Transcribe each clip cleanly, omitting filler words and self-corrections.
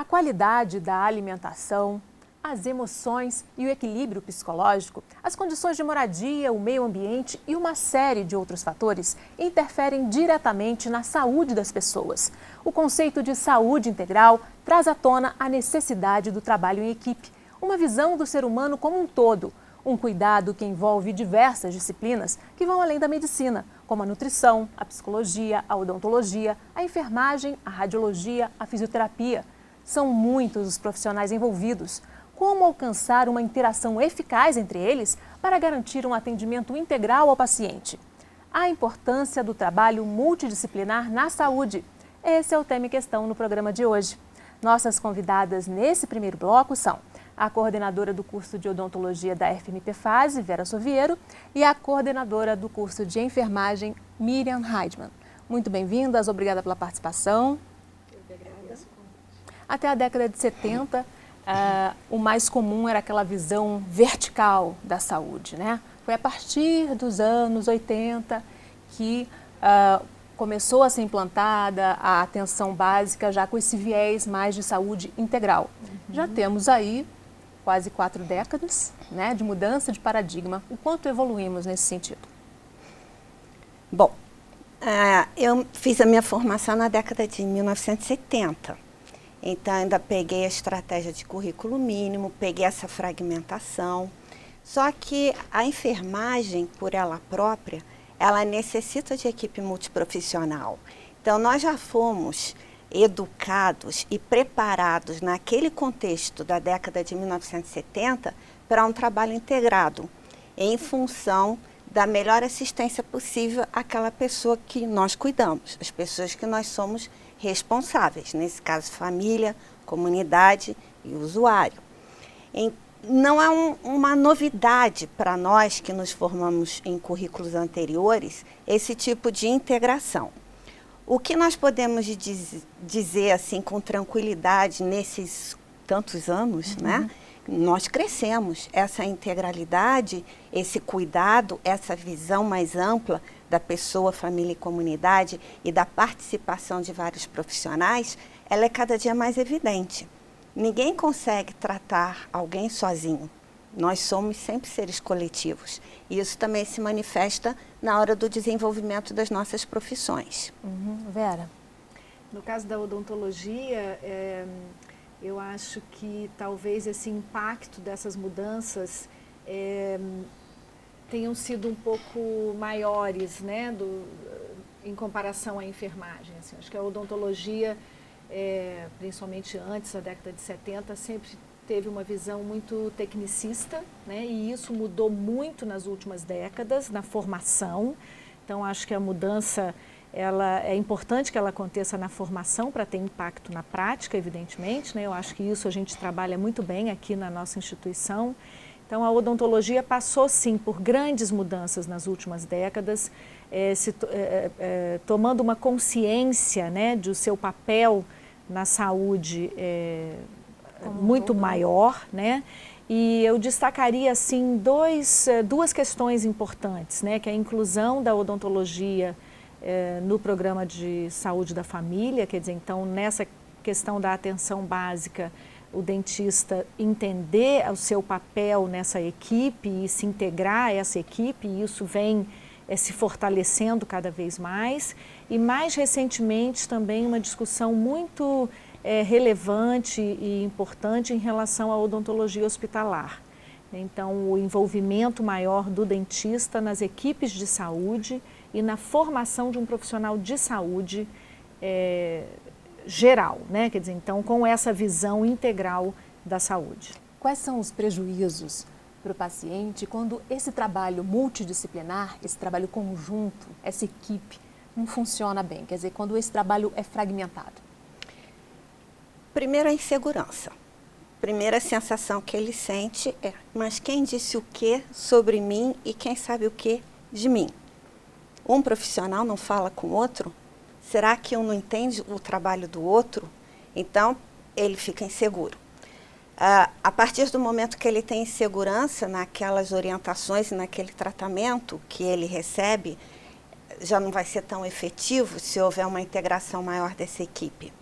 qualidade da alimentação, as emoções e o equilíbrio psicológico, as condições de moradia, o meio ambiente e uma série de outros fatores interferem diretamente na saúde das pessoas. O conceito de saúde integral traz à tona a necessidade do trabalho em equipe, uma visão do ser humano como um todo, um cuidado que envolve diversas disciplinas que vão além da medicina, como a nutrição, a psicologia, a odontologia, a enfermagem, a radiologia, a fisioterapia. São muitos os profissionais envolvidos. Como alcançar uma interação eficaz entre eles para garantir um atendimento integral ao paciente? A importância do trabalho multidisciplinar na saúde. Esse é o tema em questão no programa de hoje. Nossas convidadas nesse primeiro bloco são a coordenadora do curso de odontologia da FMPFASE, Vera Soviero, e a coordenadora do curso de enfermagem, Miriam Heidmann. Muito bem-vindas, obrigada pela participação. Eu que agradeço. Até a década de 70, o mais comum era aquela visão vertical da saúde, né? Foi a partir dos anos 80 que começou a ser implantada a atenção básica já com esse viés mais de saúde integral. Já temos aí quase 4 décadas, né, de mudança de paradigma. O quanto evoluímos nesse sentido? Bom, eu fiz a minha formação na década de 1970. Então, ainda peguei a estratégia de currículo mínimo, peguei essa fragmentação. Só que a enfermagem, por ela própria, ela necessita de equipe multiprofissional. Então, nós já fomos educados e preparados naquele contexto da década de 1970 para um trabalho integrado, em função da melhor assistência possível àquela pessoa que nós cuidamos, as pessoas que nós somos responsáveis, nesse caso família, comunidade e usuário. Não é uma novidade para nós que nos formamos em currículos anteriores esse tipo de integração. O que nós podemos dizer assim com tranquilidade nesses tantos anos, né? Nós crescemos. Essa integralidade, esse cuidado, essa visão mais ampla da pessoa, família e comunidade e da participação de vários profissionais, ela é cada dia mais evidente. Ninguém consegue tratar alguém sozinho. Nós somos sempre seres coletivos. E isso também se manifesta na hora do desenvolvimento das nossas profissões. Vera? No caso da odontologia, eu acho que talvez esse impacto dessas mudanças tenham sido um pouco maiores, né, em comparação à enfermagem. Assim, acho que a odontologia, principalmente antes da década de 70, sempre teve uma visão muito tecnicista, né, e isso mudou muito nas últimas décadas, na formação. Então, acho que a mudança, é importante que ela aconteça na formação para ter impacto na prática, evidentemente, né? Eu acho que isso a gente trabalha muito bem aqui na nossa instituição. Então, a odontologia passou, sim, por grandes mudanças nas últimas décadas, tomando uma consciência, né, do seu papel na saúde muito maior, né? E eu destacaria, assim, duas questões importantes, né? Que é a inclusão da odontologia no programa de saúde da família, quer dizer, então, nessa questão da atenção básica, o dentista entender o seu papel nessa equipe e se integrar a essa equipe, e isso vem se fortalecendo cada vez mais. E mais recentemente também uma discussão muito relevante e importante em relação à odontologia hospitalar. Então, o envolvimento maior do dentista nas equipes de saúde e na formação de um profissional de saúde geral, né? Quer dizer, então, com essa visão integral da saúde. Quais são os prejuízos para o paciente quando esse trabalho multidisciplinar, esse trabalho conjunto, essa equipe não funciona bem? Quer dizer, quando esse trabalho é fragmentado? Primeiro, a insegurança. Primeira sensação que ele sente é: mas quem disse o que sobre mim e quem sabe o que de mim? Um profissional não fala com o outro? Será que um não entende o trabalho do outro? Então, ele fica inseguro. A partir do momento que ele tem insegurança naquelas orientações e naquele tratamento que ele recebe, já não vai ser tão efetivo se houver uma integração maior dessa equipe.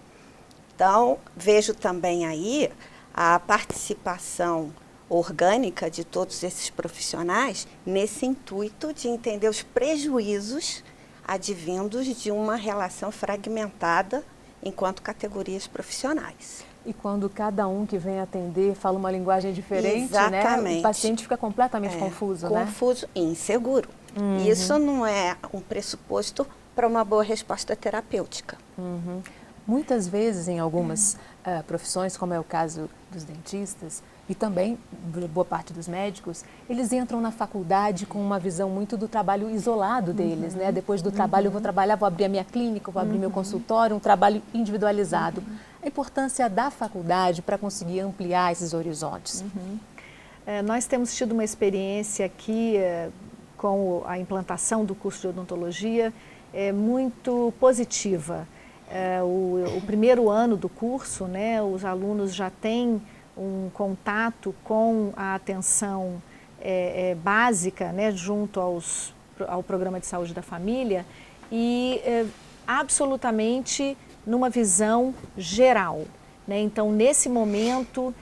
Então, vejo também aí a participação orgânica de todos esses profissionais nesse intuito de entender os prejuízos advindos de uma relação fragmentada enquanto categorias profissionais. E quando cada um que vem atender fala uma linguagem diferente, exatamente, né? O paciente fica completamente confuso, né? Confuso e inseguro. Isso não é um pressuposto para uma boa resposta terapêutica. Muitas vezes, em algumas profissões, como é o caso dos dentistas, e também boa parte dos médicos, eles entram na faculdade com uma visão muito do trabalho isolado deles, né? Depois do trabalho eu vou trabalhar, vou abrir a minha clínica, vou abrir meu consultório, um trabalho individualizado. A importância da faculdade para conseguir ampliar esses horizontes. Nós temos tido uma experiência aqui com a implantação do curso de odontologia muito positiva. O primeiro ano do curso, né, os alunos já têm um contato com a atenção básica, né, junto ao Programa de Saúde da Família e absolutamente numa visão geral, né? Então, nesse momento,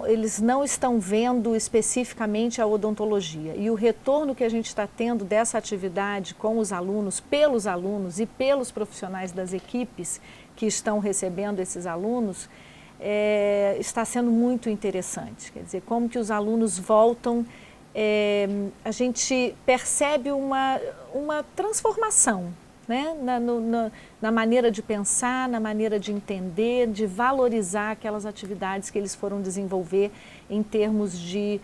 eles não estão vendo especificamente a odontologia. E o retorno que a gente está tendo dessa atividade com os alunos, pelos alunos e pelos profissionais das equipes que estão recebendo esses alunos, está sendo muito interessante. Quer dizer, como que os alunos voltam, a gente percebe uma transformação, né? Na maneira de pensar, na maneira de entender, de valorizar aquelas atividades que eles foram desenvolver em termos de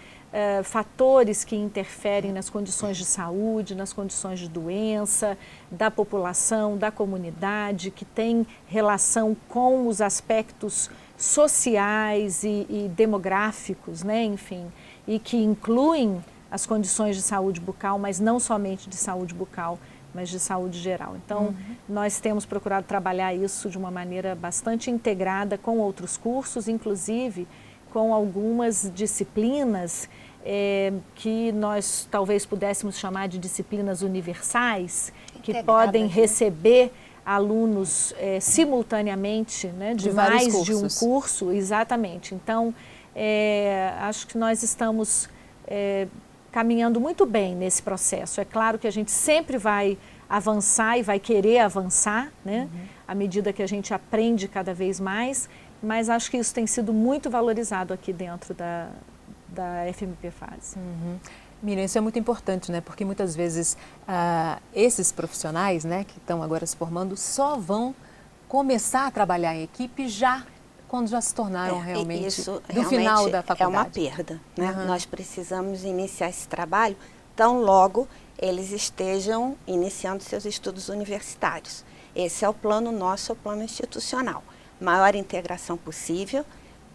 fatores que interferem nas condições de saúde, nas condições de doença, da população, da comunidade, que tem relação com os aspectos sociais e demográficos, né? Enfim, e que incluem as condições de saúde bucal, mas não somente de saúde bucal, mas de saúde geral. Então, nós temos procurado trabalhar isso de uma maneira bastante integrada com outros cursos, inclusive com algumas disciplinas que nós talvez pudéssemos chamar de disciplinas universais, que podem receber alunos simultaneamente, né, de mais de um curso. Exatamente. Então, acho que nós estamos caminhando muito bem nesse processo. É claro que a gente sempre vai avançar e vai querer avançar, né, à medida que a gente aprende cada vez mais, mas acho que isso tem sido muito valorizado aqui dentro da FMP Fase. Miriam, isso é muito importante, né? Porque muitas vezes esses profissionais, né, que estão agora se formando só vão começar a trabalhar em equipe quando já se tornaram realmente do final da faculdade. É uma perda, né? Nós precisamos iniciar esse trabalho tão logo eles estejam iniciando seus estudos universitários. Esse é o plano nosso, é o plano institucional. Maior integração possível,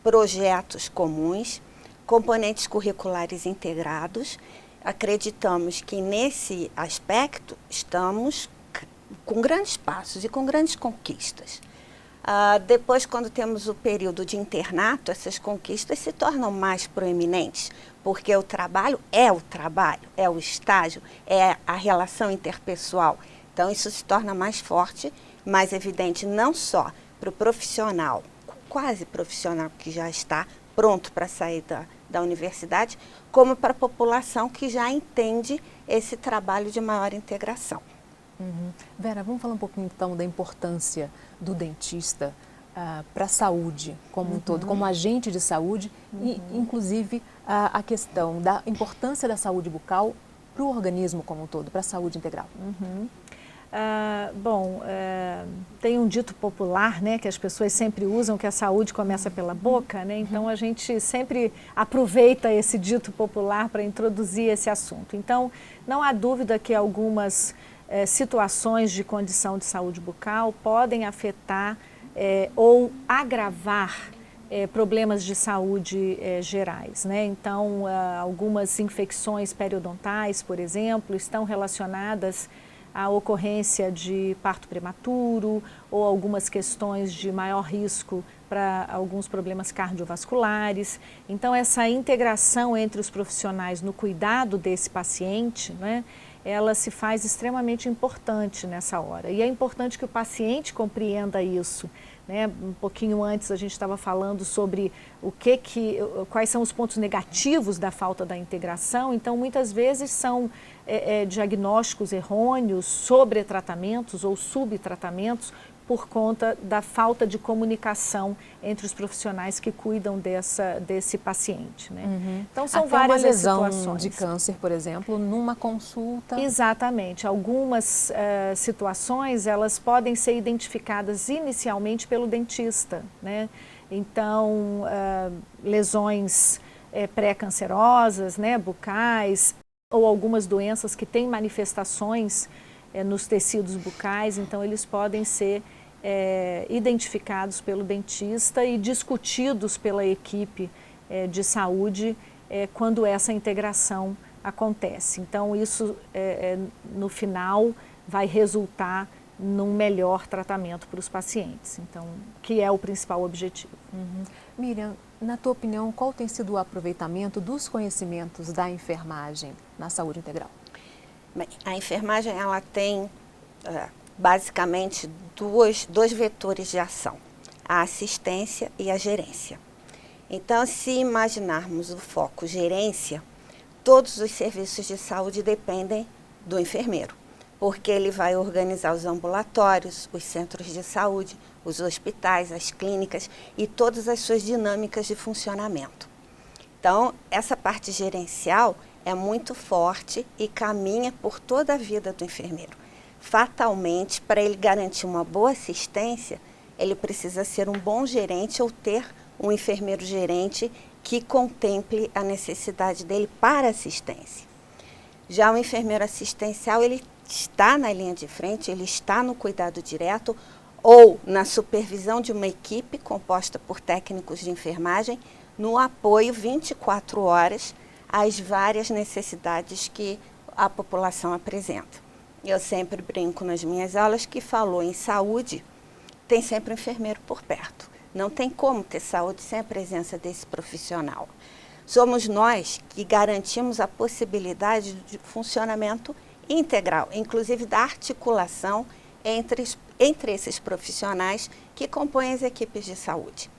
projetos comuns, componentes curriculares integrados. Acreditamos que nesse aspecto estamos com grandes passos e com grandes conquistas. Depois, quando temos o período de internato, essas conquistas se tornam mais proeminentes, porque o trabalho, é o estágio, é a relação interpessoal. Então, isso se torna mais forte, mais evidente, não só para o profissional, quase profissional que já está pronto para sair da universidade, como para a população que já entende esse trabalho de maior integração. Vera, vamos falar um pouquinho então da importância do dentista para a saúde como um todo, como agente de saúde e inclusive a questão da importância da saúde bucal para o organismo como um todo, para a saúde integral. Tem um dito popular, né, que as pessoas sempre usam, que a saúde começa pela boca, né? Então a gente sempre aproveita esse dito popular para introduzir esse assunto. Então, não há dúvida que algumas situações de condição de saúde bucal podem afetar ou agravar problemas de saúde gerais, né? Então, algumas infecções periodontais, por exemplo, estão relacionadas à ocorrência de parto prematuro ou algumas questões de maior risco para alguns problemas cardiovasculares. Então, essa integração entre os profissionais no cuidado desse paciente, né, ela se faz extremamente importante nessa hora. E é importante que o paciente compreenda isso, né? Um pouquinho antes a gente estava falando sobre quais são os pontos negativos da falta da integração. Então, muitas vezes são diagnósticos errôneos, sobretratamentos ou subtratamentos por conta da falta de comunicação entre os profissionais que cuidam desse paciente, né? Uhum. Então, são até várias uma lesão situações. de câncer, por exemplo, numa consulta. Exatamente. Algumas situações, elas podem ser identificadas inicialmente pelo dentista, né? Então, lesões pré-cancerosas, né, bucais, ou algumas doenças que têm manifestações nos tecidos bucais, então eles podem ser identificados pelo dentista e discutidos pela equipe de saúde quando essa integração acontece. Então isso no final vai resultar num melhor tratamento para os pacientes, então, que é o principal objetivo. Uhum. Miriam, na tua opinião, qual tem sido o aproveitamento dos conhecimentos da enfermagem na saúde integral? Bem, a enfermagem ela tem basicamente dois vetores de ação, a assistência e a gerência. Então, se imaginarmos o foco gerência, todos os serviços de saúde dependem do enfermeiro, porque ele vai organizar os ambulatórios, os centros de saúde, os hospitais, as clínicas e todas as suas dinâmicas de funcionamento. Então, essa parte gerencial é muito forte e caminha por toda a vida do enfermeiro. Fatalmente, para ele garantir uma boa assistência, ele precisa ser um bom gerente ou ter um enfermeiro gerente que contemple a necessidade dele para assistência. Já o enfermeiro assistencial, ele está na linha de frente, ele está no cuidado direto ou na supervisão de uma equipe composta por técnicos de enfermagem, no apoio 24 horas às várias necessidades que a população apresenta. Eu sempre brinco nas minhas aulas que falou em saúde, tem sempre um enfermeiro por perto. Não tem como ter saúde sem a presença desse profissional. Somos nós que garantimos a possibilidade de funcionamento integral, inclusive da articulação entre esses profissionais que compõem as equipes de saúde.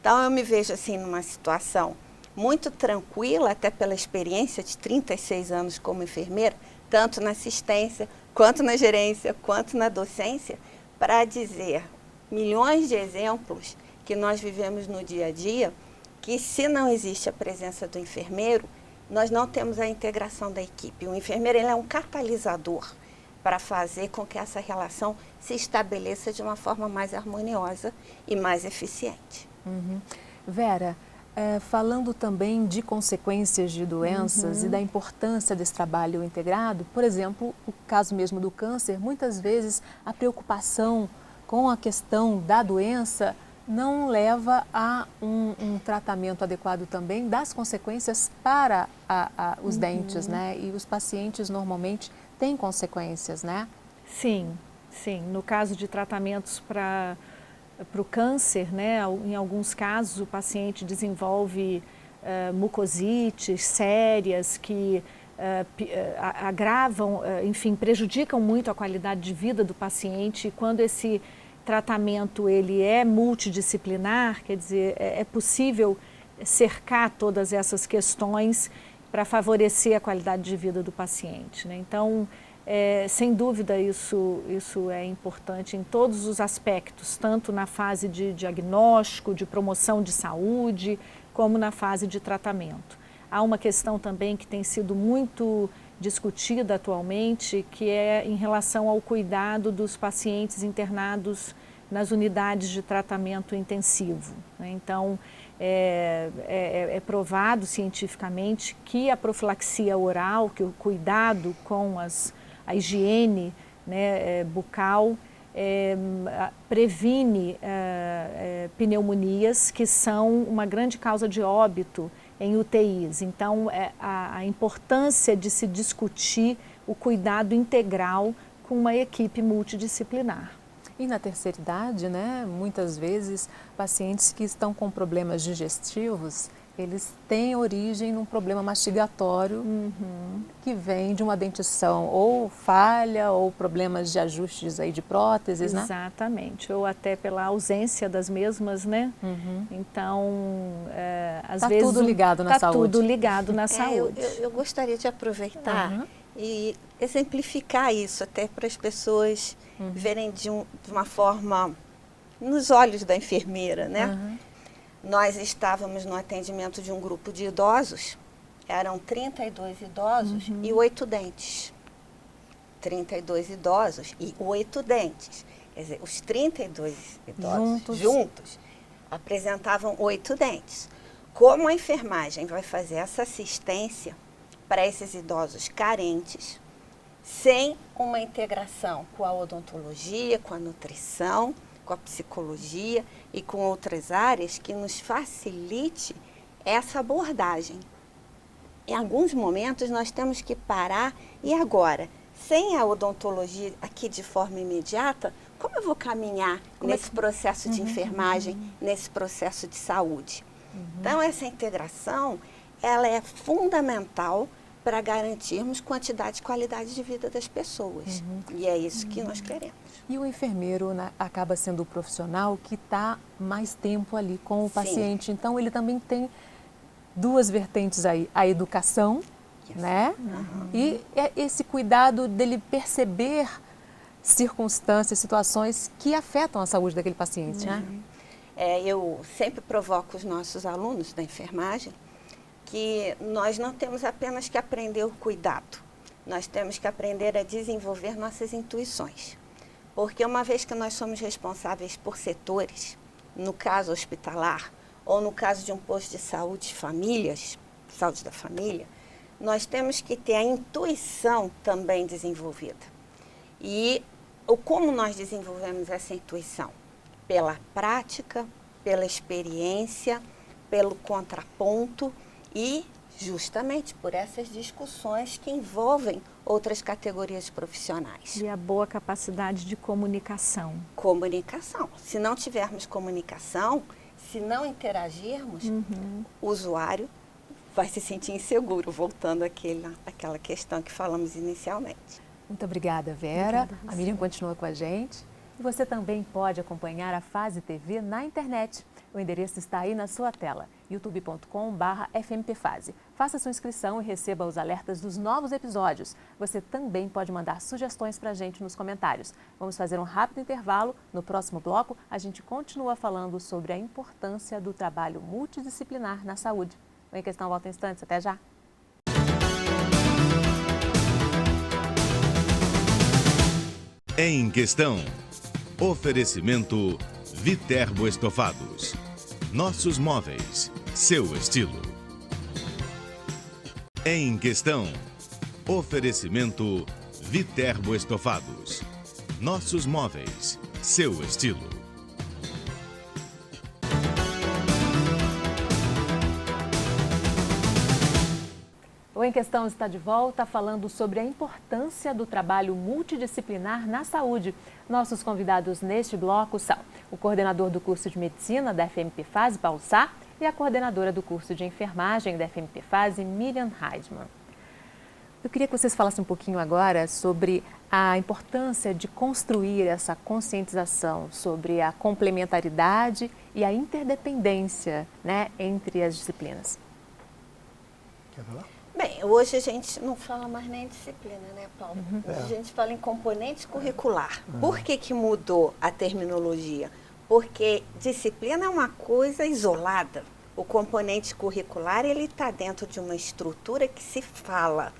Então, eu me vejo assim numa situação muito tranquila, até pela experiência de 36 anos como enfermeira, tanto na assistência, quanto na gerência, quanto na docência, para dizer milhões de exemplos que nós vivemos no dia a dia, que se não existe a presença do enfermeiro, nós não temos a integração da equipe. O enfermeiro ele é um catalisador para fazer com que essa relação se estabeleça de uma forma mais harmoniosa e mais eficiente. Uhum. Vera, falando também de consequências de doenças e da importância desse trabalho integrado, por exemplo, o caso mesmo do câncer, muitas vezes a preocupação com a questão da doença não leva a um tratamento adequado também das consequências para os dentes, né? E os pacientes normalmente têm consequências, né? Sim, sim. No caso de tratamentos para o câncer, né? Em alguns casos o paciente desenvolve mucosites sérias que agravam, enfim, prejudicam muito a qualidade de vida do paciente. E quando esse tratamento ele é multidisciplinar, quer dizer, é possível cercar todas essas questões para favorecer a qualidade de vida do paciente, né? Então, sem dúvida, isso é importante em todos os aspectos, tanto na fase de diagnóstico, de promoção de saúde, como na fase de tratamento. Há uma questão também que tem sido muito discutida atualmente, que é em relação ao cuidado dos pacientes internados nas unidades de tratamento intensivo, né? Então, é provado cientificamente que a profilaxia oral, que o cuidado com a higiene, né, bucal, previne pneumonias, que são uma grande causa de óbito em UTIs. Então, a importância de se discutir o cuidado integral com uma equipe multidisciplinar. E na terceira idade, né, muitas vezes, pacientes que estão com problemas digestivos, eles têm origem num problema mastigatório que vem de uma dentição ou falha ou problemas de ajustes aí de próteses, né? Exatamente, ou até pela ausência das mesmas, né? Então, às Tá vezes... tudo ligado na saúde. Tá tudo ligado na saúde. Eu gostaria de aproveitar e exemplificar isso até para as pessoas verem de uma forma nos olhos da enfermeira, né? Nós estávamos no atendimento de um grupo de idosos, eram 32 idosos e 8 dentes. 32 idosos e 8 dentes. Quer dizer, os 32 idosos juntos apresentavam 8 dentes. Como a enfermagem vai fazer essa assistência para esses idosos carentes, sem uma integração com a odontologia, com a nutrição, com a psicologia e com outras áreas que nos facilite essa abordagem. Em alguns momentos nós temos que parar e agora, sem a odontologia aqui de forma imediata, como eu vou caminhar nesse processo de enfermagem, nesse processo de saúde? Então essa integração, ela é fundamental para garantirmos quantidade e qualidade de vida das pessoas. E é isso que nós queremos. E o enfermeiro, né, acaba sendo o profissional que está mais tempo ali com o paciente. Então, ele também tem duas vertentes aí. A educação, né? E esse cuidado dele perceber circunstâncias, situações que afetam a saúde daquele paciente, né? Eu sempre provoco os nossos alunos da enfermagem que nós não temos apenas que aprender o cuidado. Nós temos que aprender a desenvolver nossas intuições. Porque uma vez que nós somos responsáveis por setores, no caso hospitalar, ou no caso de um posto de saúde famílias, saúde da família, nós temos que ter a intuição também desenvolvida. E como nós desenvolvemos essa intuição? Pela prática, pela experiência, pelo contraponto e justamente por essas discussões que envolvem outras categorias profissionais. E a boa capacidade de comunicação. Comunicação. Se não tivermos comunicação, se não interagirmos, o usuário vai se sentir inseguro, voltando àquela questão que falamos inicialmente. Muito obrigada, Vera. A Miriam continua com a gente. E você também pode acompanhar a Fase TV na internet. O endereço está aí na sua tela, youtube.com/fmpfase. Faça sua inscrição e receba os alertas dos novos episódios. Você também pode mandar sugestões para a gente nos comentários. Vamos fazer um rápido intervalo. No próximo bloco, a gente continua falando sobre a importância do trabalho multidisciplinar na saúde. O Em Questão volta em instantes. Até já! Em Questão. Oferecimento Viterbo Estofados. Nossos móveis, seu estilo. Em Questão. Oferecimento Viterbo Estofados. Nossos móveis, seu estilo. O Em Questão está de volta falando sobre a importância do trabalho multidisciplinar na saúde. Nossos convidados neste bloco são o coordenador do curso de Medicina da FMPfase, Paulo Sá, e a coordenadora do curso de Enfermagem da FMPfase, Miriam Heidmann. Eu queria que vocês falassem um pouquinho agora sobre a importância de construir essa conscientização sobre a complementaridade e a interdependência, né, entre as disciplinas. Quer falar? Bem, hoje a gente não fala mais nem em disciplina, né, Paulo? Hoje a gente fala em componente curricular. Por que mudou a terminologia? Porque disciplina é uma coisa isolada. O componente curricular, ele está dentro de uma estrutura que se fala,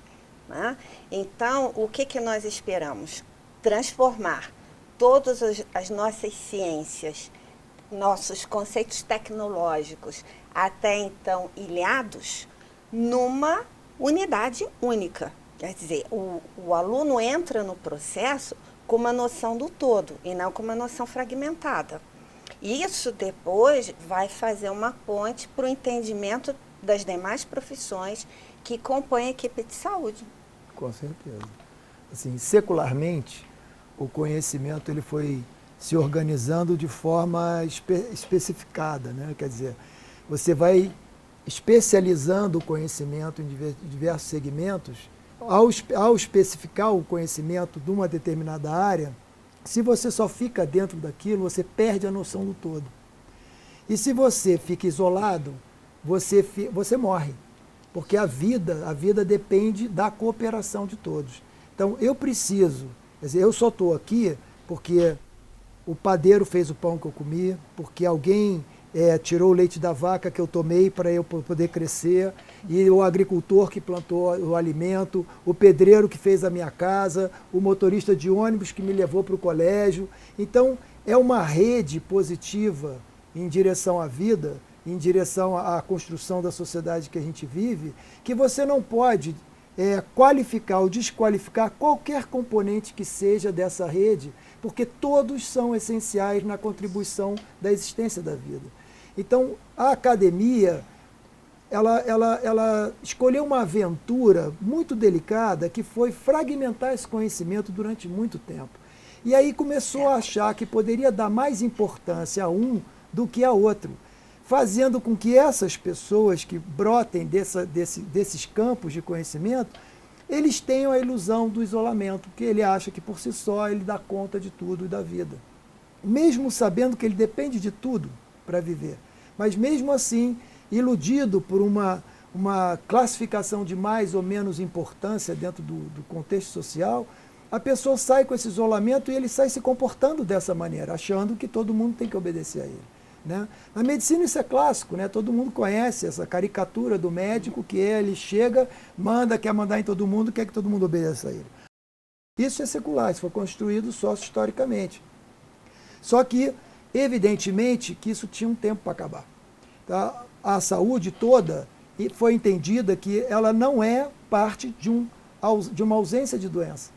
né? Então, o que nós esperamos? Transformar todas as nossas ciências, nossos conceitos tecnológicos, até então ilhados, numa unidade única. Quer dizer, o aluno entra no processo com uma noção do todo e não com uma noção fragmentada. Isso depois vai fazer uma ponte para o entendimento das demais profissões que compõem a equipe de saúde. Com certeza. Assim, secularmente, o conhecimento ele foi se organizando de forma especificada, né? Quer dizer, você vai especializando o conhecimento em diversos segmentos. Ao especificar o conhecimento de uma determinada área, se você só fica dentro daquilo, você perde a noção do todo. E se você fica isolado, você morre. Porque a vida depende da cooperação de todos. Então, eu preciso, quer dizer, eu só estou aqui porque o padeiro fez o pão que eu comi, porque alguém tirou o leite da vaca que eu tomei para eu poder crescer, e o agricultor que plantou o alimento, o pedreiro que fez a minha casa, o motorista de ônibus que me levou para o colégio. Então, é uma rede positiva em direção à vida, em direção à construção da sociedade que a gente vive, que você não pode qualificar ou desqualificar qualquer componente que seja dessa rede, porque todos são essenciais na contribuição da existência da vida. Então, a academia, ela escolheu uma aventura muito delicada, que foi fragmentar esse conhecimento durante muito tempo. E aí começou a achar que poderia dar mais importância a um do que a outro, fazendo com que essas pessoas que brotem desses campos de conhecimento, eles tenham a ilusão do isolamento, porque ele acha que por si só ele dá conta de tudo e da vida. Mesmo sabendo que ele depende de tudo para viver. Mas mesmo assim, iludido por uma classificação de mais ou menos importância dentro do contexto social, a pessoa sai com esse isolamento e ele sai se comportando dessa maneira, achando que todo mundo tem que obedecer a ele. Né? Na medicina isso é clássico, né? Todo mundo conhece essa caricatura do médico que ele chega, quer mandar em todo mundo, quer que todo mundo obedeça a ele. Isso é secular, isso foi construído sócio-historicamente. Só que, evidentemente, que isso tinha um tempo para acabar. Tá? A saúde toda foi entendida que ela não é parte de uma ausência de doença.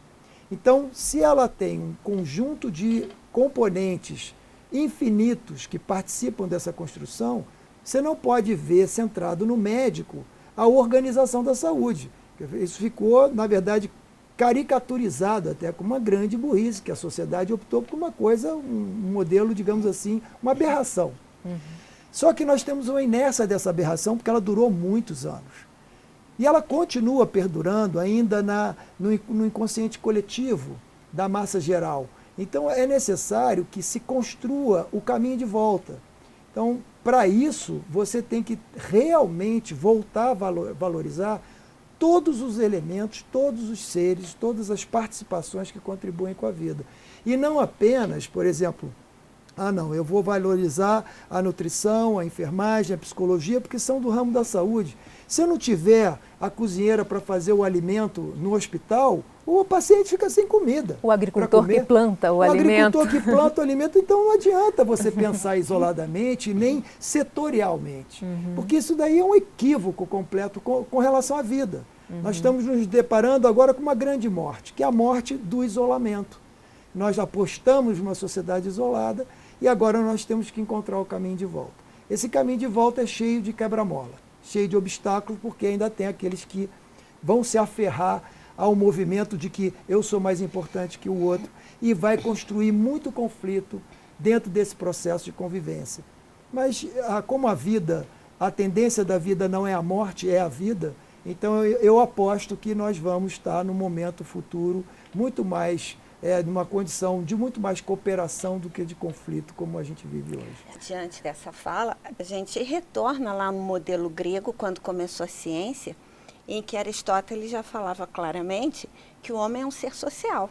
Então, se ela tem um conjunto de componentes infinitos que participam dessa construção, você não pode ver centrado no médico a organização da saúde. Isso ficou, na verdade, caricaturizado até com uma grande burrice, que a sociedade optou por uma coisa, um modelo, digamos assim, uma aberração. Só que nós temos uma inércia dessa aberração porque ela durou muitos anos. E ela continua perdurando ainda no inconsciente coletivo da massa geral. Então, é necessário que se construa o caminho de volta. Então, para isso, você tem que realmente voltar a valorizar todos os elementos, todos os seres, todas as participações que contribuem com a vida. E não apenas, por exemplo, eu vou valorizar a nutrição, a enfermagem, a psicologia, porque são do ramo da saúde. Se eu não tiver a cozinheira para fazer o alimento no hospital, o paciente fica sem comida. O agricultor que planta o alimento. O agricultor que planta o alimento, então não adianta você pensar isoladamente, nem setorialmente. Porque isso daí é um equívoco completo com relação à vida. Nós estamos nos deparando agora com uma grande morte, que é a morte do isolamento. Nós apostamos numa sociedade isolada e agora nós temos que encontrar o caminho de volta. Esse caminho de volta é cheio de quebra-mola, cheio de obstáculos, porque ainda tem aqueles que vão se aferrar ao movimento de que eu sou mais importante que o outro e vai construir muito conflito dentro desse processo de convivência. Mas como a tendência da vida não é a morte, é a vida, então eu aposto que nós vamos estar num momento futuro muito mais, numa condição de muito mais cooperação do que de conflito, como a gente vive hoje. Diante dessa fala, a gente retorna lá no modelo grego, quando começou a ciência, em que Aristóteles já falava claramente que o homem é um ser social.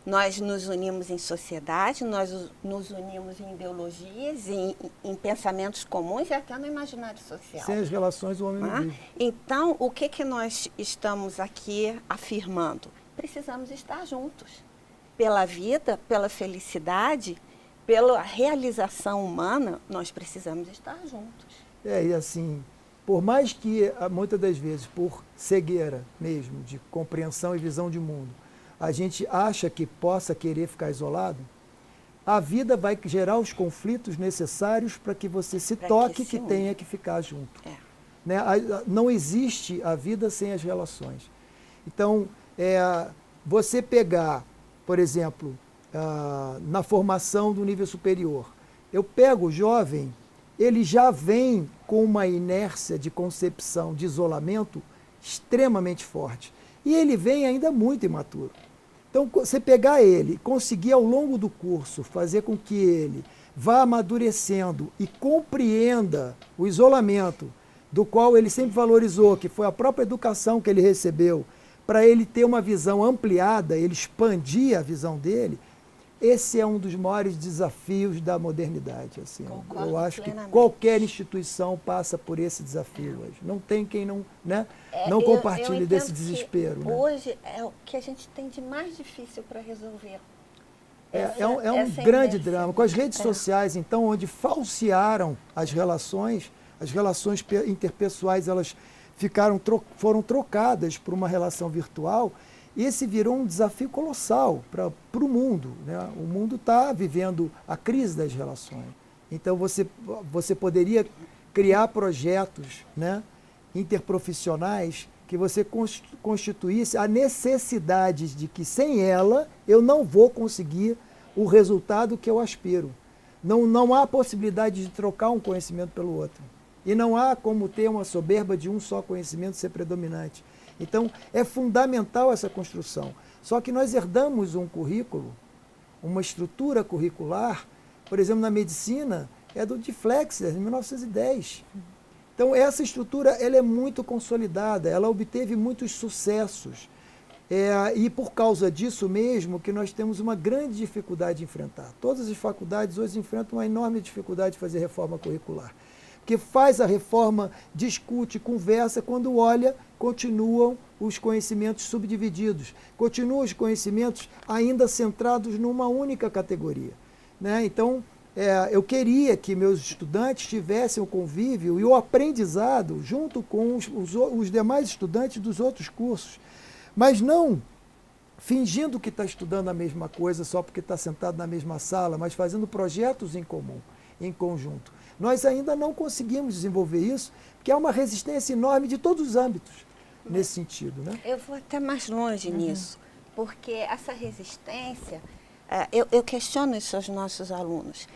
Nós nos unimos em sociedade, nós nos unimos em ideologias, em pensamentos comuns e até no imaginário social. Sem as relações, o homem não vive. Então, o que nós estamos aqui afirmando? Precisamos estar juntos. Pela vida, pela felicidade, pela realização humana, nós precisamos estar juntos. E assim, por mais que, muitas das vezes, por cegueira mesmo, de compreensão e visão de mundo, a gente acha que possa querer ficar isolado, a vida vai gerar os conflitos necessários para que você se toque que tenha que ficar junto. Né? Não existe a vida sem as relações. Então, você pegar, por exemplo, na formação do nível superior. Eu pego o jovem, ele já vem com uma inércia de concepção de isolamento extremamente forte. E ele vem ainda muito imaturo. Então, você pegar ele, conseguir ao longo do curso fazer com que ele vá amadurecendo e compreenda o isolamento do qual ele sempre valorizou, que foi a própria educação que ele recebeu, para ele ter uma visão ampliada, ele expandir a visão dele, esse é um dos maiores desafios da modernidade. Assim. Eu acho que qualquer instituição passa por esse desafio hoje. Não tem quem não, né, não compartilhe desse desespero. Né? Hoje é o que a gente tem de mais difícil para resolver. É um grande drama. Com as redes sociais, então, onde falsearam as relações interpessoais, elas foram trocadas por uma relação virtual. Esse virou um desafio colossal para o mundo. Né? O mundo está vivendo a crise das relações. Então, você poderia criar projetos, né, interprofissionais que você constituísse a necessidade de que, sem ela, eu não vou conseguir o resultado que eu aspiro. Não há possibilidade de trocar um conhecimento pelo outro. E não há como ter uma soberba de um só conhecimento ser predominante. Então, é fundamental essa construção. Só que nós herdamos um currículo, uma estrutura curricular, por exemplo, na medicina, é do de Flexner, em 1910. Então, essa estrutura ela é muito consolidada, ela obteve muitos sucessos. E por causa disso mesmo que nós temos uma grande dificuldade de enfrentar. Todas as faculdades hoje enfrentam uma enorme dificuldade de fazer reforma curricular. Porque faz a reforma, discute, conversa, quando olha, continuam os conhecimentos subdivididos, continuam os conhecimentos ainda centrados numa única categoria. Né? Então, eu queria que meus estudantes tivessem o convívio e o aprendizado junto com os demais estudantes dos outros cursos, mas não fingindo que está estudando a mesma coisa só porque está sentado na mesma sala, mas fazendo projetos em comum, em conjunto. Nós ainda não conseguimos desenvolver isso, porque há uma resistência enorme de todos os âmbitos nesse sentido. Né? Eu vou até mais longe nisso, porque essa resistência, eu questiono isso aos nossos alunos.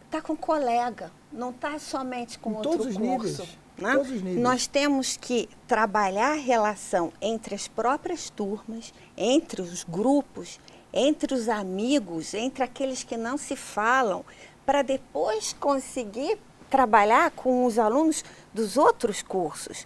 Está com colega, não está somente com outro curso. Né? Todos os níveis. Nós temos que trabalhar a relação entre as próprias turmas, entre os grupos, entre os amigos, entre aqueles que não se falam, para depois conseguir trabalhar com os alunos dos outros cursos.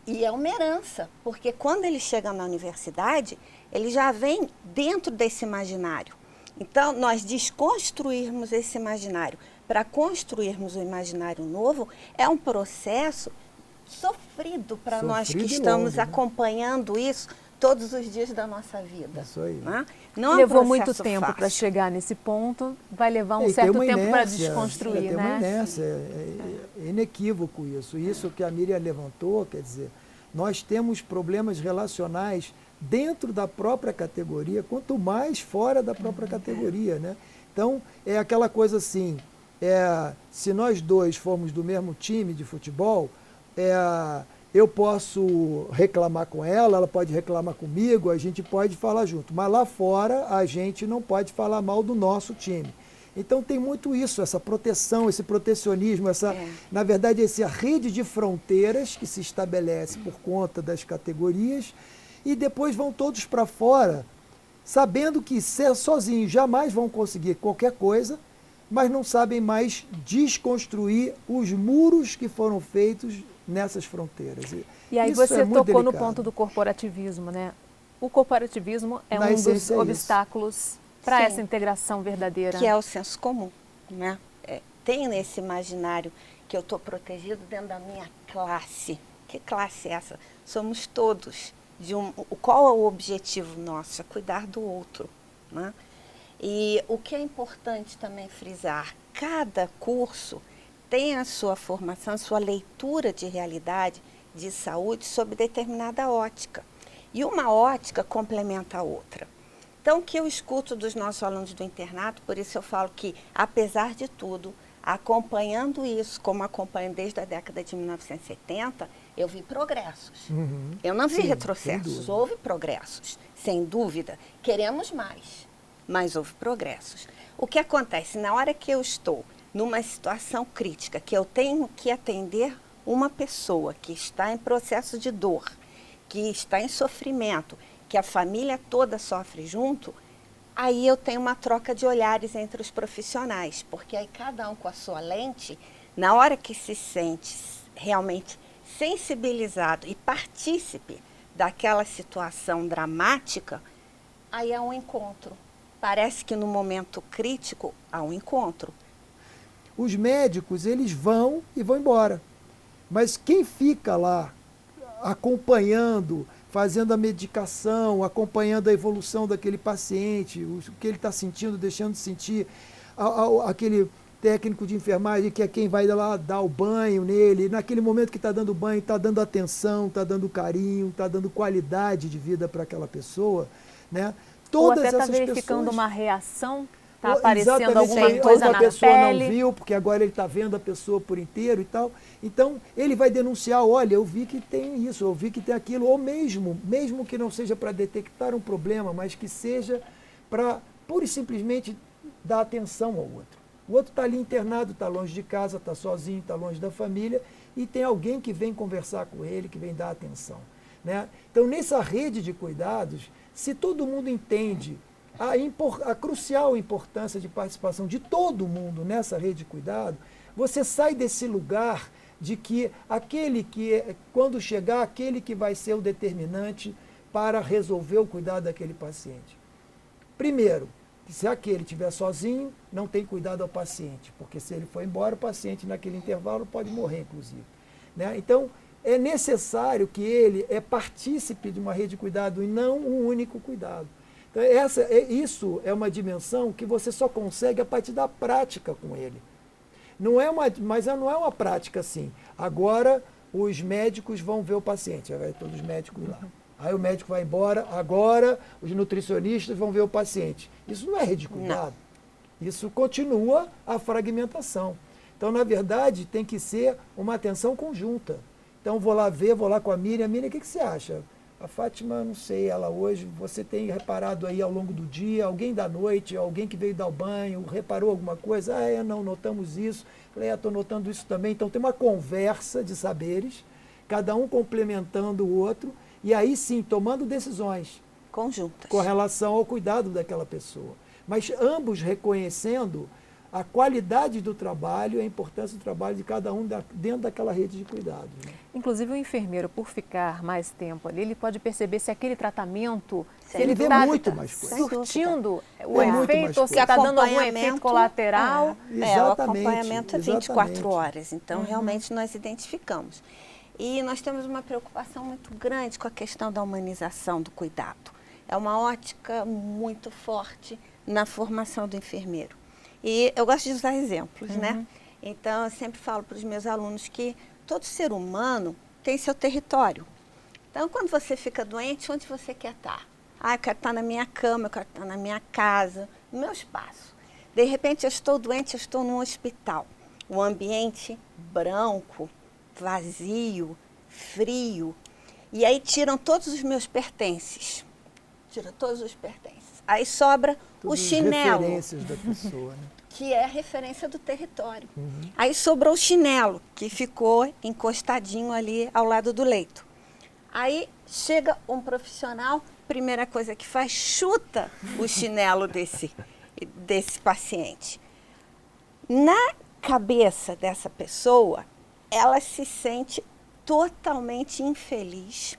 E é uma herança, porque quando ele chega na universidade, ele já vem dentro desse imaginário. Então, nós desconstruirmos esse imaginário para construirmos um imaginário novo é um processo sofrido para nós que estamos acompanhando isso todos os dias da nossa vida. Isso aí. Né? Não levou muito tempo para chegar nesse ponto, vai levar um certo tempo para desconstruir, tem né? uma inércia, é inequívoco isso. Isso que a Miriam levantou, quer dizer, nós temos problemas relacionais dentro da própria categoria, quanto mais fora da própria categoria, né? Então, é aquela coisa assim, se nós dois formos do mesmo time de futebol, eu posso reclamar com ela, ela pode reclamar comigo, a gente pode falar junto. Mas lá fora, a gente não pode falar mal do nosso time. Então tem muito isso, essa proteção, esse protecionismo, na verdade, essa rede de fronteiras que se estabelece por conta das categorias, e depois vão todos para fora, sabendo que sozinhos jamais vão conseguir qualquer coisa, mas não sabem mais desconstruir os muros que foram feitos nessas fronteiras. E aí você tocou no ponto do corporativismo, né? O corporativismo é um dos obstáculos para essa integração verdadeira. Que é o senso comum, né? Tem nesse imaginário que eu estou protegido dentro da minha classe. Que classe é essa? Somos todos. Qual é o objetivo nosso? É cuidar do outro, né? E o que é importante também frisar, cada curso tem a sua formação, a sua leitura de realidade, de saúde, sob determinada ótica. E uma ótica complementa a outra. Então, o que eu escuto dos nossos alunos do internato, por isso eu falo que, apesar de tudo, acompanhando isso, como acompanho desde a década de 1970, eu vi progressos. Eu não vi retrocessos, houve progressos, sem dúvida. Queremos mais. mas houve progressos. O que acontece? Na hora que eu estou numa situação crítica, que eu tenho que atender uma pessoa que está em processo de dor, que está em sofrimento, que a família toda sofre junto, aí eu tenho uma troca de olhares entre os profissionais, porque aí cada um com a sua lente, na hora que se sente realmente sensibilizado e partícipe daquela situação dramática, aí há um encontro. Parece que no momento crítico há um encontro. Os médicos, eles vão e vão embora. Mas quem fica lá acompanhando, fazendo a medicação, acompanhando a evolução daquele paciente, o que ele está sentindo, deixando de sentir, aquele técnico de enfermagem que é quem vai lá dar o banho nele, naquele momento que está dando banho, está dando atenção, está dando carinho, está dando qualidade de vida para aquela pessoa, né? Todas ou até está verificando pessoas, uma reação, está aparecendo alguma coisa na pessoa pele. Não viu, porque agora ele está vendo a pessoa por inteiro e tal. Então, ele vai denunciar, olha, eu vi que tem isso, eu vi que tem aquilo, ou mesmo que não seja para detectar um problema, mas que seja para, pura e simplesmente, dar atenção ao outro. O outro está ali internado, está longe de casa, está sozinho, está longe da família, e tem alguém que vem conversar com ele, que vem dar atenção, né? Então, nessa rede de cuidados, se todo mundo entende a crucial importância de participação de todo mundo nessa rede de cuidado, você sai desse lugar de que quando chegar, aquele que vai ser o determinante para resolver o cuidado daquele paciente. Primeiro, se aquele estiver sozinho, não tem cuidado ao paciente, porque se ele for embora, o paciente naquele intervalo pode morrer, inclusive, né? Então, é necessário que ele é partícipe de uma rede de cuidado e não um único cuidado. Então, isso é uma dimensão que você só consegue a partir da prática com ele. Mas não é uma prática assim. Agora os médicos vão ver o paciente, vai todos os médicos lá. Aí o médico vai embora, agora os nutricionistas vão ver o paciente. Isso não é rede de cuidado. Não. Isso continua a fragmentação. Então, na verdade, tem que ser uma atenção conjunta. Então, vou lá com a Miriam. Miriam, o que você acha? A Fátima, não sei, ela hoje, você tem reparado aí ao longo do dia, alguém da noite, alguém que veio dar o banho, reparou alguma coisa? Não, notamos isso. Falei, estou notando isso também. Então, tem uma conversa de saberes, cada um complementando o outro, e aí sim, tomando decisões conjuntas com relação ao cuidado daquela pessoa. Mas ambos reconhecendo a qualidade do trabalho e a importância do trabalho de cada um dentro daquela rede de cuidados, né? Inclusive o enfermeiro, por ficar mais tempo ali, ele pode perceber se aquele tratamento, se ele está surtindo o efeito ou se está dando algum efeito colateral. O acompanhamento é 24 horas, então realmente nós identificamos. E nós temos uma preocupação muito grande com a questão da humanização do cuidado. É uma ótica muito forte na formação do enfermeiro. E eu gosto de usar exemplos, né? Então, eu sempre falo para os meus alunos que todo ser humano tem seu território. Então, quando você fica doente, onde você quer estar? Eu quero estar na minha cama, eu quero estar na minha casa, no meu espaço. De repente, eu estou doente, eu estou num hospital. O ambiente branco, vazio, frio. E aí tiram todos os meus pertences. Tiram todos os pertences. Aí sobra o chinelo, referências da pessoa, né? Que é a referência do território. Aí sobrou o chinelo, que ficou encostadinho ali ao lado do leito. Aí chega um profissional, primeira coisa que faz, chuta o chinelo desse paciente. Na cabeça dessa pessoa, ela se sente totalmente infeliz.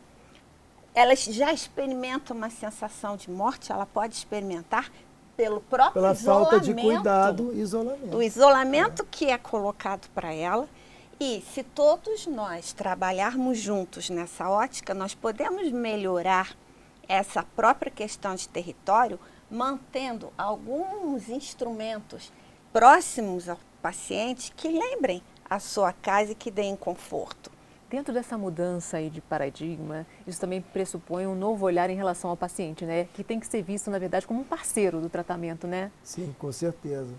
Ela já experimenta uma sensação de morte, ela pode experimentar pela isolamento, falta de cuidado, isolamento. O isolamento que é colocado para ela. E se todos nós trabalharmos juntos nessa ótica, nós podemos melhorar essa própria questão de território, mantendo alguns instrumentos próximos ao paciente que lembrem a sua casa e que deem conforto. Dentro dessa mudança aí de paradigma, isso também pressupõe um novo olhar em relação ao paciente, né? Que tem que ser visto, na verdade, como um parceiro do tratamento, né? Sim, com certeza.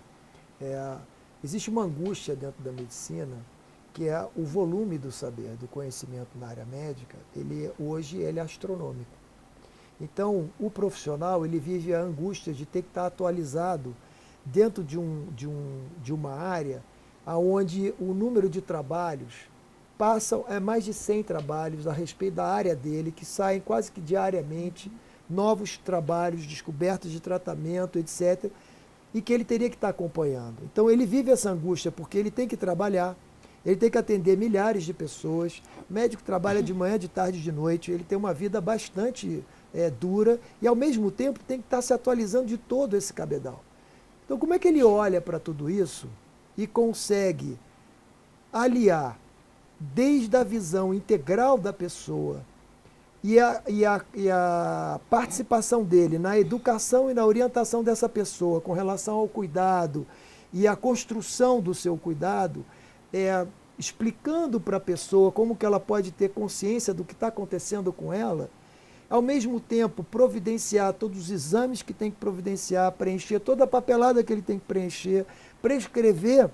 Existe uma angústia dentro da medicina, que é o volume do saber, do conhecimento na área médica, hoje ele é astronômico. Então, o profissional, ele vive a angústia de ter que estar atualizado dentro de uma área onde o número de trabalhos mais de 100 trabalhos a respeito da área dele, que saem quase que diariamente, novos trabalhos, descobertas de tratamento, etc., e que ele teria que estar acompanhando. Então, ele vive essa angústia porque ele tem que trabalhar, ele tem que atender milhares de pessoas, o médico trabalha de manhã, de tarde, de noite, ele tem uma vida bastante dura e, ao mesmo tempo, tem que estar se atualizando de todo esse cabedal. Então, como é que ele olha para tudo isso e consegue aliar desde a visão integral da pessoa e a participação dele na educação e na orientação dessa pessoa com relação ao cuidado e a construção do seu cuidado, explicando para a pessoa como que ela pode ter consciência do que está acontecendo com ela, ao mesmo tempo providenciar todos os exames que tem que providenciar, preencher toda a papelada que ele tem que preencher, prescrever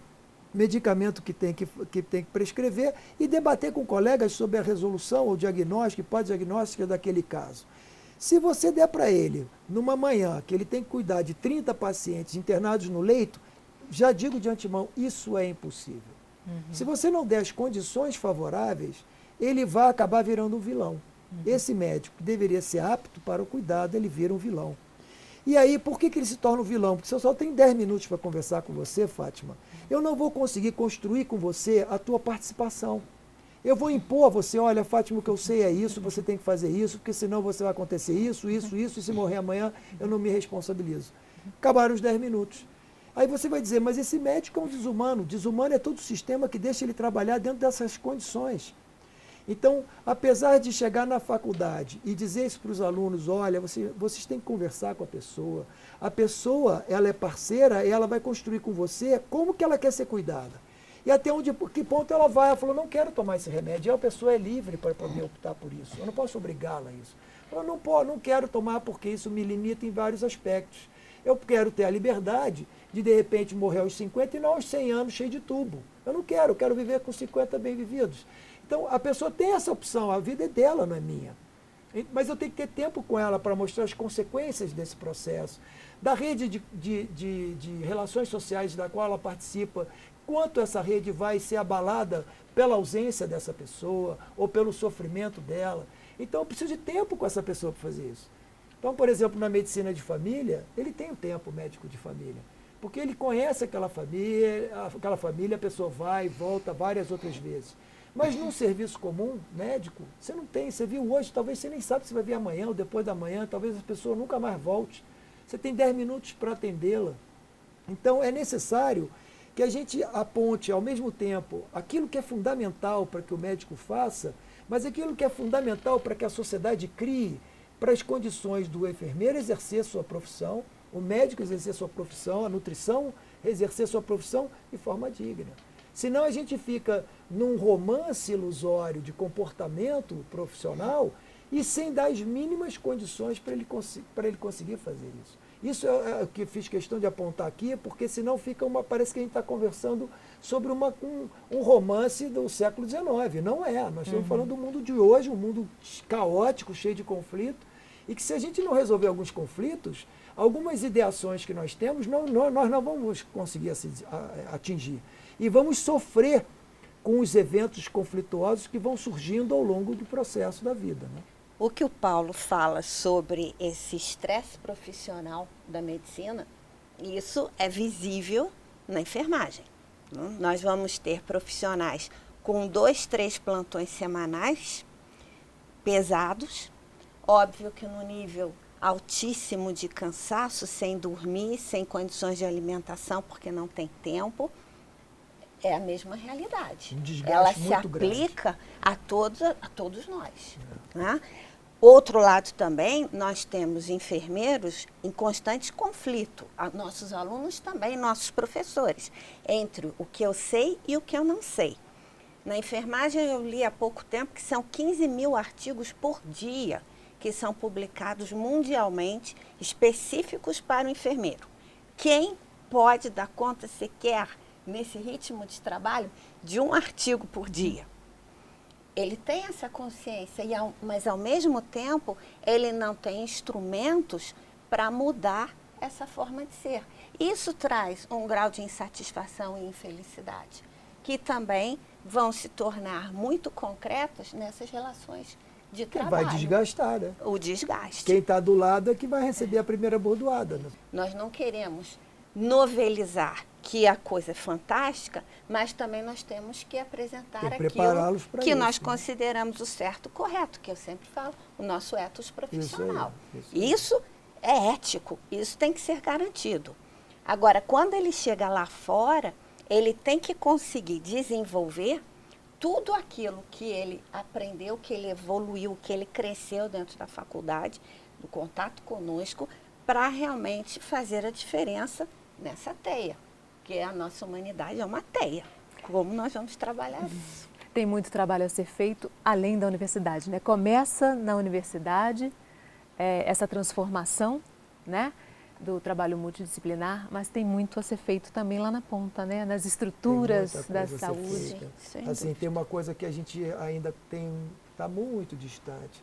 medicamento que tem que prescrever e debater com colegas sobre a resolução ou diagnóstico, pós-diagnóstica daquele caso. Se você der para ele, numa manhã, que ele tem que cuidar de 30 pacientes internados no leito, já digo de antemão, isso é impossível. Se você não der as condições favoráveis, ele vai acabar virando um vilão. Esse médico que deveria ser apto para o cuidado, ele vira um vilão. E aí, por que ele se torna um vilão? Porque se eu só tenho 10 minutos para conversar com você, Fátima, eu não vou conseguir construir com você a tua participação. Eu vou impor a você, olha, Fátima, o que eu sei é isso, você tem que fazer isso, porque senão você vai acontecer isso, e se morrer amanhã, eu não me responsabilizo. Acabaram os 10 minutos. Aí você vai dizer, mas esse médico é um desumano. Desumano é todo o sistema que deixa ele trabalhar dentro dessas condições. Então, apesar de chegar na faculdade e dizer isso para os alunos, olha, vocês têm que conversar com a pessoa ela é parceira e ela vai construir com você como que ela quer ser cuidada. E até que ponto ela vai. Ela falou, não quero tomar esse remédio. E a pessoa é livre para poder optar por isso. Eu não posso obrigá-la a isso. Eu não quero tomar porque isso me limita em vários aspectos. Eu quero ter a liberdade de repente, morrer aos 50 e não aos 100 anos cheio de tubo. Eu quero viver com 50 bem vividos. Então, a pessoa tem essa opção, a vida é dela, não é minha. Mas eu tenho que ter tempo com ela para mostrar as consequências desse processo, da rede de relações sociais da qual ela participa, quanto essa rede vai ser abalada pela ausência dessa pessoa ou pelo sofrimento dela. Então, eu preciso de tempo com essa pessoa para fazer isso. Então, por exemplo, na medicina de família, ele tem um tempo médico de família, porque ele conhece aquela família, a pessoa vai e volta várias outras vezes. Mas num serviço comum, médico, você não tem. Você viu hoje, talvez você nem sabe se vai vir amanhã ou depois da manhã, talvez a pessoa nunca mais volte. Você tem 10 minutos para atendê-la. Então, é necessário que a gente aponte, ao mesmo tempo, aquilo que é fundamental para que o médico faça, mas aquilo que é fundamental para que a sociedade crie para as condições do enfermeiro exercer sua profissão, o médico exercer sua profissão, a nutrição exercer sua profissão de forma digna. Senão a gente fica num romance ilusório de comportamento profissional e sem dar as mínimas condições para ele conseguir fazer isso. Isso é o que fiz questão de apontar aqui, porque senão parece que a gente está conversando sobre um romance do século XIX. Não é. Nós estamos falando do mundo de hoje, um mundo caótico, cheio de conflito, e que se a gente não resolver alguns conflitos, algumas ideações que nós temos, nós não vamos conseguir atingir. E vamos sofrer com os eventos conflituosos que vão surgindo ao longo do processo da vida, né? O que o Paulo fala sobre esse estresse profissional da medicina, isso é visível na enfermagem. Nós vamos ter profissionais com 2, 3 plantões semanais, pesados, óbvio que no nível altíssimo de cansaço, sem dormir, sem condições de alimentação, porque não tem tempo. É a mesma realidade. Ela se aplica a todos nós. Né? Outro lado também, nós temos enfermeiros em constante conflito, nossos alunos também, nossos professores, entre o que eu sei e o que eu não sei. Na enfermagem eu li há pouco tempo que são 15 mil artigos por dia que são publicados mundialmente, específicos para o enfermeiro. Quem pode dar conta sequer, nesse ritmo de trabalho, de um artigo por dia? ele tem essa consciência, mas ao mesmo tempo ele não tem instrumentos para mudar essa forma de ser. Isso traz um grau de insatisfação e infelicidade, que também vão se tornar muito concretas nessas relações de trabalho. Vai desgastar, né? O desgaste. Quem está do lado é que vai receber a primeira bordoada. Né? Nós não queremos novelizar que a coisa é fantástica, mas também nós temos que apresentar aquilo que nós consideramos o certo, o correto, que eu sempre falo, o nosso ethos profissional. Isso é ético, isso tem que ser garantido. Agora, quando ele chega lá fora, ele tem que conseguir desenvolver tudo aquilo que ele aprendeu, que ele evoluiu, que ele cresceu dentro da faculdade, do contato conosco, para realmente fazer a diferença nessa teia, que a nossa humanidade é uma teia. Como nós vamos trabalhar isso? Tem muito trabalho a ser feito além da universidade, né? Começa na universidade essa transformação, né, do trabalho multidisciplinar, mas tem muito a ser feito também lá na ponta, né, nas estruturas da saúde. Assim, tem uma coisa que a gente ainda está muito distante,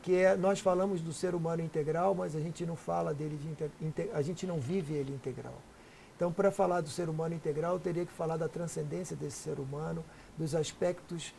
que é, nós falamos do ser humano integral, mas a gente não fala dele, a gente não vive ele integral. Então, para falar do ser humano integral, eu teria que falar da transcendência desse ser humano, dos aspectos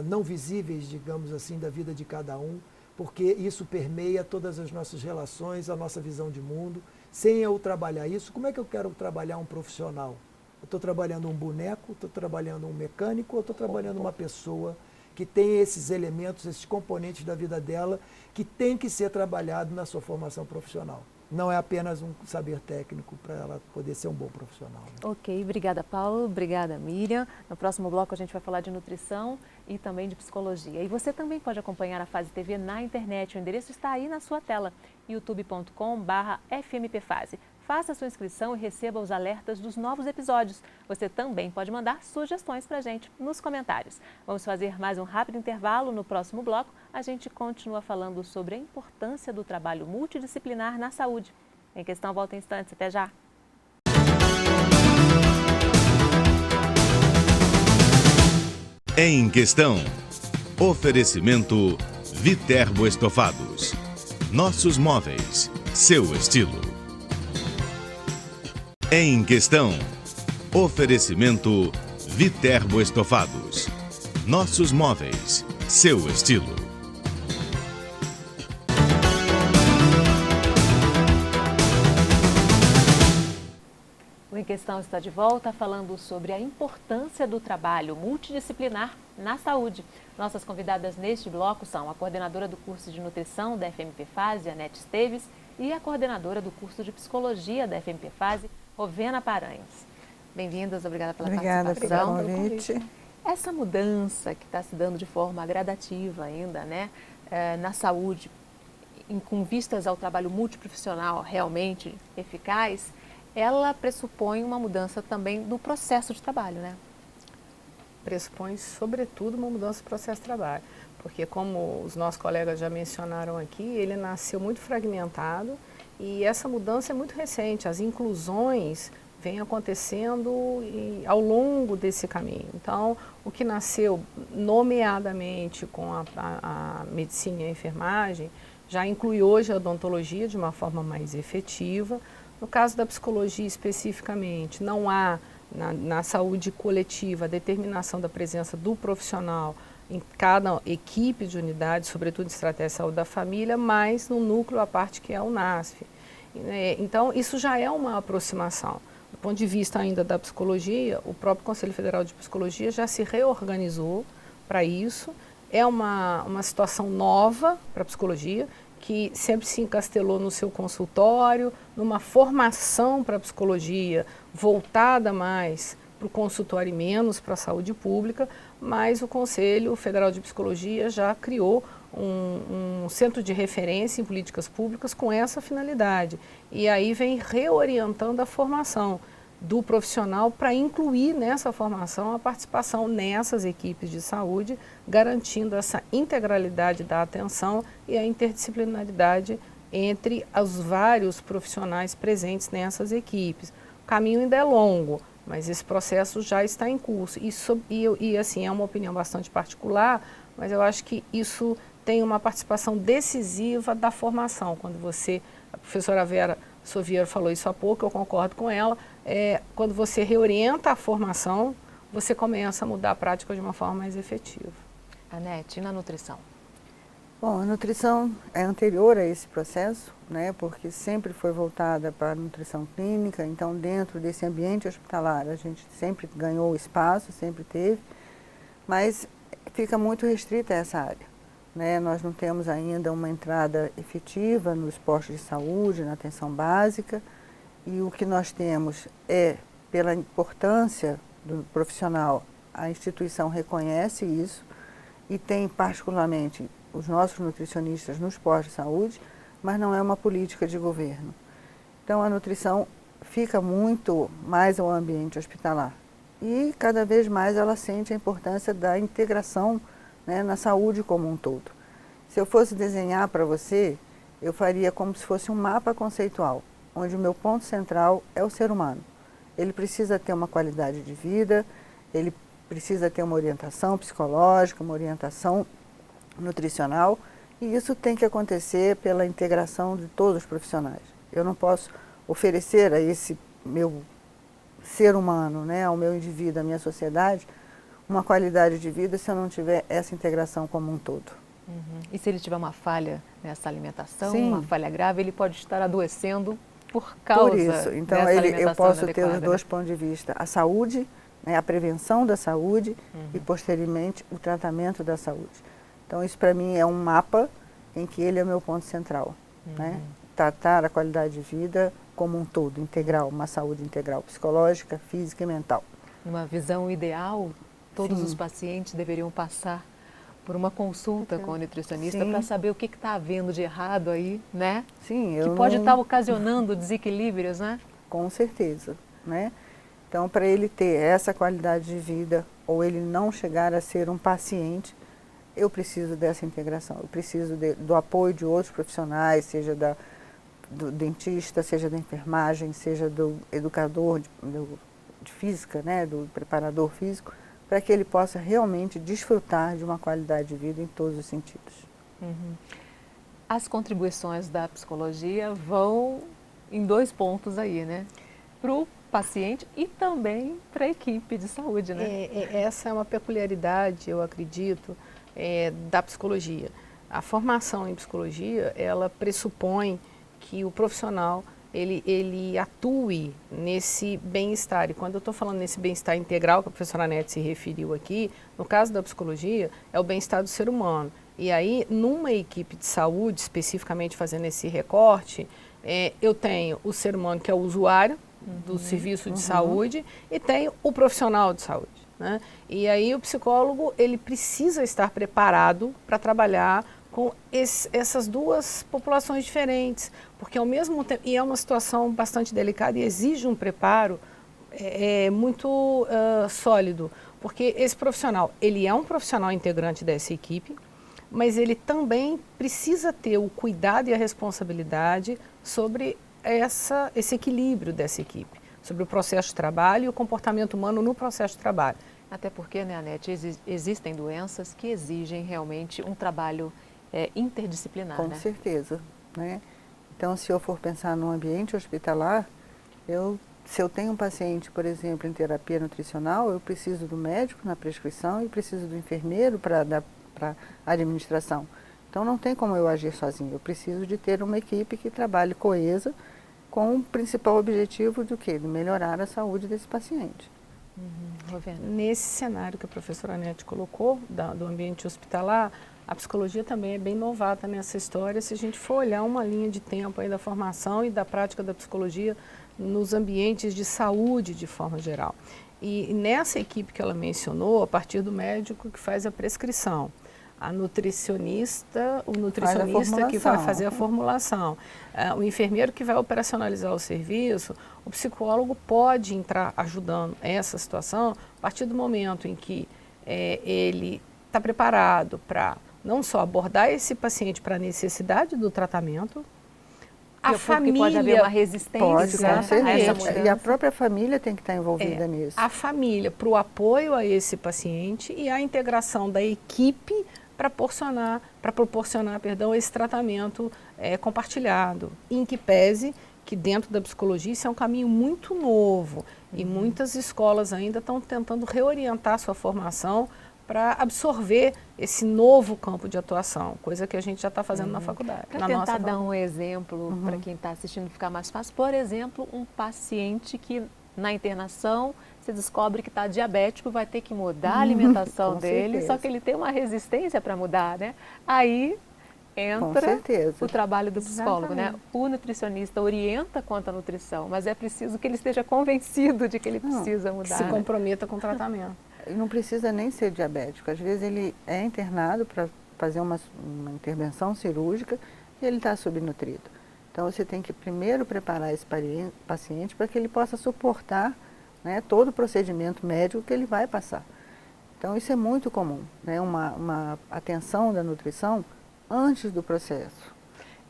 não visíveis, digamos assim, da vida de cada um, porque isso permeia todas as nossas relações, a nossa visão de mundo. Sem eu trabalhar isso, como é que eu quero trabalhar um profissional? Eu estou trabalhando um boneco, estou trabalhando um mecânico, ou estou trabalhando uma pessoa que tem esses elementos, esses componentes da vida dela, que tem que ser trabalhado na sua formação profissional. Não é apenas um saber técnico para ela poder ser um bom profissional. Né? Ok, obrigada, Paulo, obrigada, Miriam. No próximo bloco a gente vai falar de nutrição e também de psicologia. E você também pode acompanhar a Fase TV na internet. O endereço está aí na sua tela, youtube.com/FMPFase. Faça a sua inscrição e receba os alertas dos novos episódios. Você também pode mandar sugestões para a gente nos comentários. Vamos fazer mais um rápido intervalo. No próximo bloco, a gente continua falando sobre a importância do trabalho multidisciplinar na saúde. Em Questão volta em instantes. Até já! Em Questão. Oferecimento Viterbo Estofados. Nossos móveis, seu estilo. Em Questão. Oferecimento Viterbo Estofados. Nossos móveis, seu estilo. O Em Questão está de volta falando sobre a importância do trabalho multidisciplinar na saúde. Nossas convidadas neste bloco são a coordenadora do curso de nutrição da FMPFase, Anete Esteves, e a coordenadora do curso de psicologia da FMPFase, Rovena Paranhos. Bem-vindas, obrigada pela participação. Obrigada pelo convite. Essa mudança que está se dando de forma gradativa ainda, né, na saúde, com vistas ao trabalho multiprofissional realmente eficaz, ela pressupõe uma mudança também do processo de trabalho, né? Pressupõe, sobretudo, uma mudança do processo de trabalho, porque como os nossos colegas já mencionaram aqui, ele nasceu muito fragmentado e essa mudança é muito recente. As inclusões vêm acontecendo ao longo desse caminho. Então, o que nasceu nomeadamente com a medicina e a enfermagem, já inclui hoje a odontologia de uma forma mais efetiva. No caso da psicologia especificamente, não há na saúde coletiva a determinação da presença do profissional em cada equipe de unidade, sobretudo em estratégia de saúde da família, mas no núcleo a parte que é o NASF. Então, isso já é uma aproximação. Do ponto de vista ainda da psicologia, o próprio Conselho Federal de Psicologia já se reorganizou para isso. É uma situação nova para a psicologia, que sempre se encastelou no seu consultório, numa formação para a psicologia voltada mais para o consultório e menos para a saúde pública, mas o Conselho Federal de Psicologia já criou um centro de referência em políticas públicas com essa finalidade. E aí vem reorientando a formação do profissional para incluir nessa formação a participação nessas equipes de saúde, garantindo essa integralidade da atenção e a interdisciplinaridade entre os vários profissionais presentes nessas equipes. O caminho ainda é longo, mas esse processo já está em curso. E assim, é uma opinião bastante particular, mas eu acho que isso tem uma participação decisiva da formação. Quando a professora Vera Soviero falou isso há pouco, eu concordo com ela, quando você reorienta a formação, você começa a mudar a prática de uma forma mais efetiva. Anete, e na nutrição? Bom, a nutrição é anterior a esse processo, né, porque sempre foi voltada para a nutrição clínica, então dentro desse ambiente hospitalar a gente sempre ganhou espaço, sempre teve, mas fica muito restrita essa área. Né? Nós não temos ainda uma entrada efetiva nos postos de saúde, na atenção básica, e o que nós temos é, pela importância do profissional, a instituição reconhece isso e tem particularmente os nossos nutricionistas nos postos de saúde, mas não é uma política de governo. Então a nutrição fica muito mais ao ambiente hospitalar e cada vez mais ela sente a importância da integração, né, na saúde como um todo. Se eu fosse desenhar para você, eu faria como se fosse um mapa conceitual, onde o meu ponto central é o ser humano. Ele precisa ter uma qualidade de vida, ele precisa ter uma orientação psicológica, uma orientação nutricional, e isso tem que acontecer pela integração de todos os profissionais. Eu não posso oferecer a esse meu ser humano, né, ao meu indivíduo, à minha sociedade, uma qualidade de vida se eu não tiver essa integração como um todo. E se ele tiver uma falha nessa alimentação, Sim. uma falha grave, ele pode estar adoecendo por causa isso. Então, dessa alimentação eu posso ter inadequada, os dois pontos de vista, a saúde, né, a prevenção da saúde e, posteriormente, o tratamento da saúde. Então, isso para mim é um mapa em que ele é o meu ponto central. Né? Tratar a qualidade de vida como um todo, integral, uma saúde integral, psicológica, física e mental. Numa visão ideal, todos Sim. os pacientes deveriam passar por uma consulta com o nutricionista Sim. para saber o que está havendo de errado aí, né? Sim, Que pode estar ocasionando desequilíbrios, né? Com certeza, né? Então, para ele ter essa qualidade de vida ou ele não chegar a ser um paciente, eu preciso dessa integração, eu preciso do apoio de outros profissionais, seja do dentista, seja da enfermagem, seja do educador de física, né, do preparador físico, para que ele possa realmente desfrutar de uma qualidade de vida em todos os sentidos. As contribuições da psicologia vão em dois pontos aí, né? Para o paciente e também para a equipe de saúde, né? Essa é uma peculiaridade, eu acredito, da psicologia. A formação em psicologia, ela pressupõe que o profissional ele atue nesse bem-estar. E quando eu estou falando nesse bem-estar integral que a professora Anete se referiu aqui, no caso da psicologia, é o bem-estar do ser humano. E aí, numa equipe de saúde, especificamente fazendo esse recorte, eu tenho o ser humano que é o usuário do serviço de saúde e tenho o profissional de saúde. Né? E aí o psicólogo ele precisa estar preparado para trabalhar com essas duas populações diferentes, porque ao mesmo tempo, e é uma situação bastante delicada e exige um preparo muito sólido, porque esse profissional, ele é um profissional integrante dessa equipe, mas ele também precisa ter o cuidado e a responsabilidade sobre esse equilíbrio dessa equipe, sobre o processo de trabalho e o comportamento humano no processo de trabalho. Até porque, né, Anete, existem doenças que exigem realmente um trabalho interdisciplinar, Com né? certeza, né? Então, se eu for pensar no ambiente hospitalar, se eu tenho um paciente, por exemplo, em terapia nutricional, eu preciso do médico na prescrição e preciso do enfermeiro para a administração. Então, não tem como eu agir sozinho. Eu preciso de ter uma equipe que trabalhe coesa com o principal objetivo do quê? De melhorar a saúde desse paciente. Nesse cenário que a professora Anete colocou, do ambiente hospitalar, a psicologia também é bem novata nessa história, se a gente for olhar uma linha de tempo aí da formação e da prática da psicologia nos ambientes de saúde de forma geral. E nessa equipe que ela mencionou, a partir do médico que faz a prescrição, a nutricionista, o nutricionista que vai fazer a formulação, o enfermeiro que vai operacionalizar o serviço, o psicólogo pode entrar ajudando essa situação a partir do momento em que ele está preparado para não só abordar esse paciente para a necessidade do tratamento, porque pode haver uma resistência, pode, com a essa certeza. mudança. E a própria família tem que estar envolvida nisso. A família para o apoio a esse paciente e a integração da equipe para proporcionar esse tratamento compartilhado, em que pese que dentro da psicologia isso é um caminho muito novo e muitas escolas ainda estão tentando reorientar sua formação para absorver esse novo campo de atuação, coisa que a gente já está fazendo na faculdade. Para tentar dar um exemplo para quem está assistindo ficar mais fácil, por exemplo, um paciente que na internação se descobre que está diabético, vai ter que mudar a alimentação dele, certeza. só que ele tem uma resistência para mudar, né? Aí entra o trabalho do psicólogo, né? O nutricionista orienta quanto à nutrição, mas é preciso que ele esteja convencido de que ele precisa mudar. Se comprometa com o tratamento. E não precisa nem ser diabético. Às vezes ele é internado para fazer uma intervenção cirúrgica e ele está subnutrido. Então você tem que primeiro preparar esse paciente para que ele possa suportar, né, todo o procedimento médico que ele vai passar. Então isso é muito comum, né, uma atenção da nutrição antes do processo.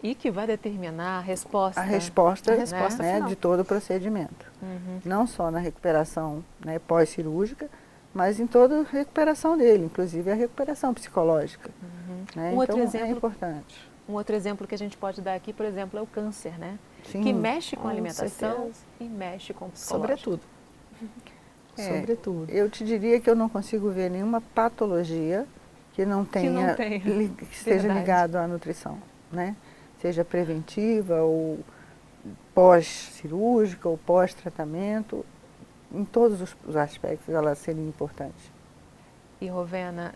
E que vai determinar a resposta. A resposta, né, de todo o procedimento. Não só na recuperação, né, pós-cirúrgica, mas em toda a recuperação dele, inclusive a recuperação psicológica. Né? Outro então exemplo, é importante. Um outro exemplo que a gente pode dar aqui, por exemplo, é o câncer, né? Sim. Que mexe com a alimentação certeza. e mexe com o psicológico. Sobretudo. Eu te diria que eu não consigo ver nenhuma patologia que não tenha, que esteja ligado à nutrição, né? Seja preventiva ou pós-cirúrgica ou pós-tratamento, em todos os aspectos ela seria importante. E Rovena,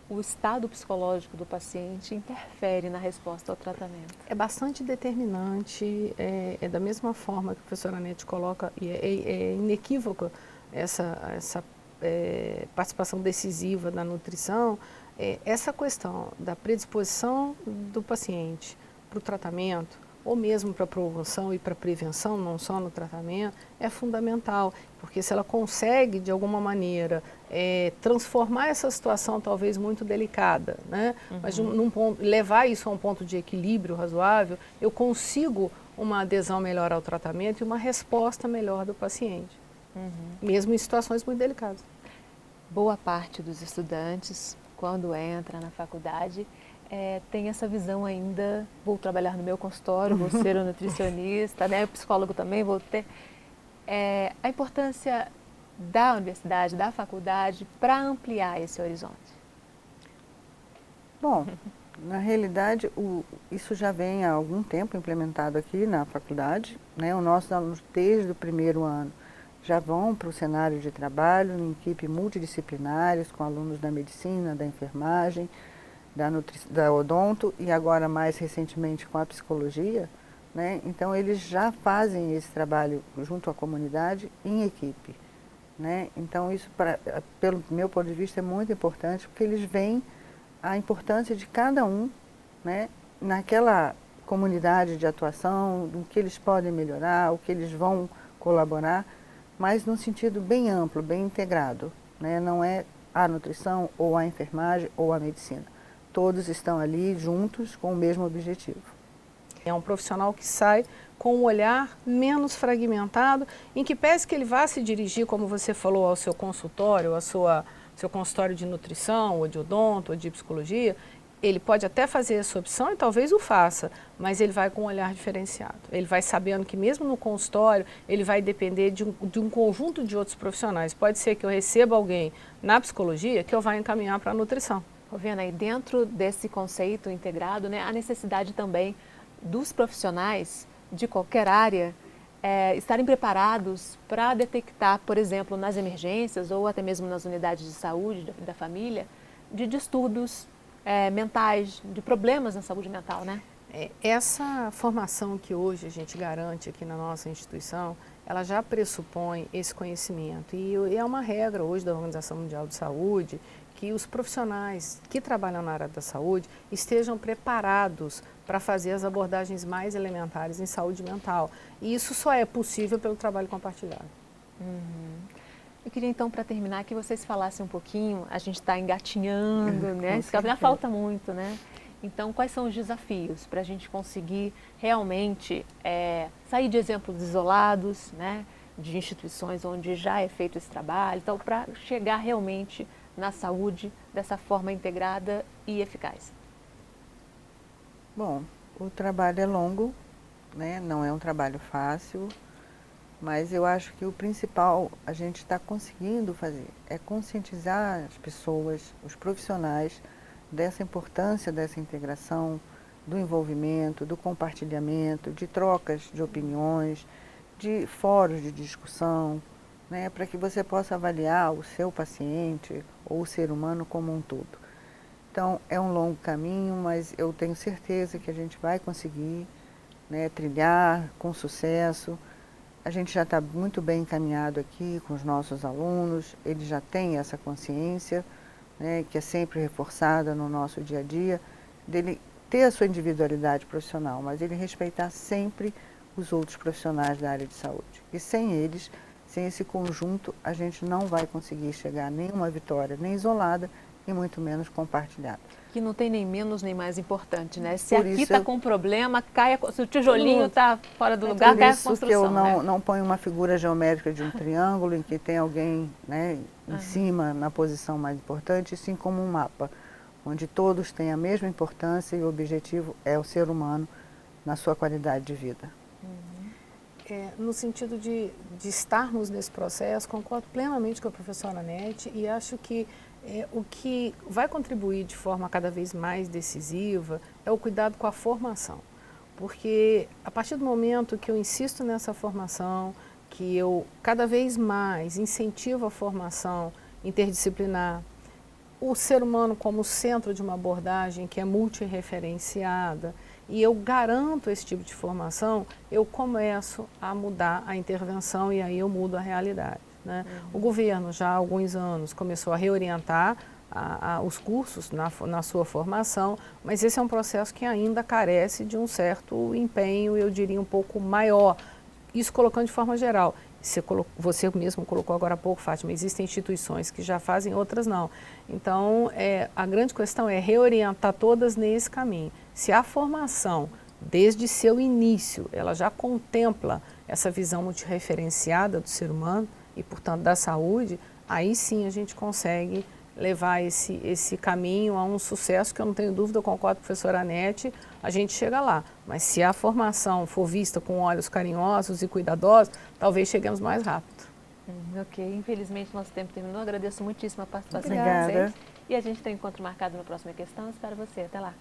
o estado psicológico do paciente interfere na resposta ao tratamento? É bastante determinante, é da mesma forma que a professora Anete coloca, e é inequívoca essa participação decisiva da nutrição, essa questão da predisposição do paciente para o tratamento, ou mesmo para a promoção e para a prevenção, não só no tratamento, é fundamental, porque se ela consegue, de alguma maneira, transformar essa situação talvez muito delicada, né? Mas levar isso a um ponto de equilíbrio razoável, eu consigo uma adesão melhor ao tratamento e uma resposta melhor do paciente, mesmo em situações muito delicadas. Boa parte dos estudantes, quando entra na faculdade, tem essa visão ainda, vou trabalhar no meu consultório, vou ser um nutricionista, né? O psicólogo também vou ter. A importância da universidade, da faculdade, para ampliar esse horizonte. Bom, na realidade, isso já vem há algum tempo implementado aqui na faculdade, né? Os nossos alunos, desde o primeiro ano, já vão para o cenário de trabalho em equipe multidisciplinares, com alunos da medicina, da enfermagem, da odonto e agora mais recentemente com a psicologia, né? Então eles já fazem esse trabalho junto à comunidade em equipe, né? Então isso, pelo meu ponto de vista, é muito importante porque eles veem a importância de cada um, né, naquela comunidade de atuação, o que eles podem melhorar, o que eles vão colaborar, mas num sentido bem amplo, bem integrado, né? Não é a nutrição ou a enfermagem ou a medicina. Todos estão ali juntos com o mesmo objetivo. É um profissional que sai com um olhar menos fragmentado, em que pese que ele vá se dirigir, como você falou, ao seu consultório, seu consultório de nutrição, ou de odonto, ou de psicologia, ele pode até fazer essa opção e talvez o faça, mas ele vai com um olhar diferenciado. Ele vai sabendo que mesmo no consultório, ele vai depender de um conjunto de outros profissionais. Pode ser que eu receba alguém na psicologia que eu vá encaminhar para a nutrição. Rovena, e dentro desse conceito integrado, né, a necessidade também dos profissionais de qualquer área estarem preparados para detectar, por exemplo, nas emergências ou até mesmo nas unidades de saúde da família, de distúrbios mentais, de problemas na saúde mental, né? Essa formação que hoje a gente garante aqui na nossa instituição, ela já pressupõe esse conhecimento e é uma regra hoje da Organização Mundial de Saúde que os profissionais que trabalham na área da saúde estejam preparados para fazer as abordagens mais elementares em saúde mental. E isso só é possível pelo trabalho compartilhado. Eu queria então, para terminar, que vocês falassem um pouquinho, a gente está engatinhando, né? Isso já falta muito, né? Então, quais são os desafios para a gente conseguir realmente sair de exemplos isolados, né, de instituições onde já é feito esse trabalho, então, para chegar realmente na saúde dessa forma integrada e eficaz? Bom, o trabalho é longo, né? Não é um trabalho fácil, mas eu acho que o principal a gente está conseguindo fazer é conscientizar as pessoas, os profissionais, dessa importância dessa integração, do envolvimento, do compartilhamento, de trocas de opiniões, de fóruns de discussão, né, para que você possa avaliar o seu paciente ou o ser humano como um todo. Então, é um longo caminho, mas eu tenho certeza que a gente vai conseguir, né, trilhar com sucesso. A gente já está muito bem encaminhado aqui com os nossos alunos, eles já têm essa consciência, né, que é sempre reforçada no nosso dia a dia, dele ter a sua individualidade profissional, mas ele respeitar sempre os outros profissionais da área de saúde. E sem eles, sem esse conjunto, a gente não vai conseguir chegar a nenhuma vitória, nem isolada, e muito menos compartilhada. Que não tem nem menos nem mais importante, né? Se Por aqui isso está com problema, se o tijolinho está fora do lugar, cai a construção. Por isso que eu não ponho uma figura geométrica de um triângulo em que tem alguém, né, em cima, na posição mais importante, sim como um mapa, onde todos têm a mesma importância e o objetivo é o ser humano na sua qualidade de vida. No sentido de estarmos nesse processo, concordo plenamente com a professora Anete e acho que o que vai contribuir de forma cada vez mais decisiva é o cuidado com a formação. Porque a partir do momento que eu insisto nessa formação, que eu cada vez mais incentivo a formação interdisciplinar, o ser humano como centro de uma abordagem que é multirreferenciada, e eu garanto esse tipo de formação, eu começo a mudar a intervenção e aí eu mudo a realidade, né? O governo já há alguns anos começou a reorientar os cursos na sua formação, mas esse é um processo que ainda carece de um certo empenho, eu diria um pouco maior, isso colocando de forma geral. Você mesmo colocou agora há pouco, Fátima, existem instituições que já fazem, outras não. Então, a grande questão é reorientar todas nesse caminho. Se a formação, desde seu início, ela já contempla essa visão multirreferenciada do ser humano e, portanto, da saúde, aí sim a gente consegue levar esse caminho a um sucesso que eu não tenho dúvida, eu concordo com a professora Anete, a gente chega lá. Mas se a formação for vista com olhos carinhosos e cuidadosos, talvez cheguemos mais rápido. Ok, infelizmente nosso tempo terminou, agradeço muitíssimo a participação Obrigada. de vocês. E a gente tem um encontro marcado na próxima questão, espero você, até lá.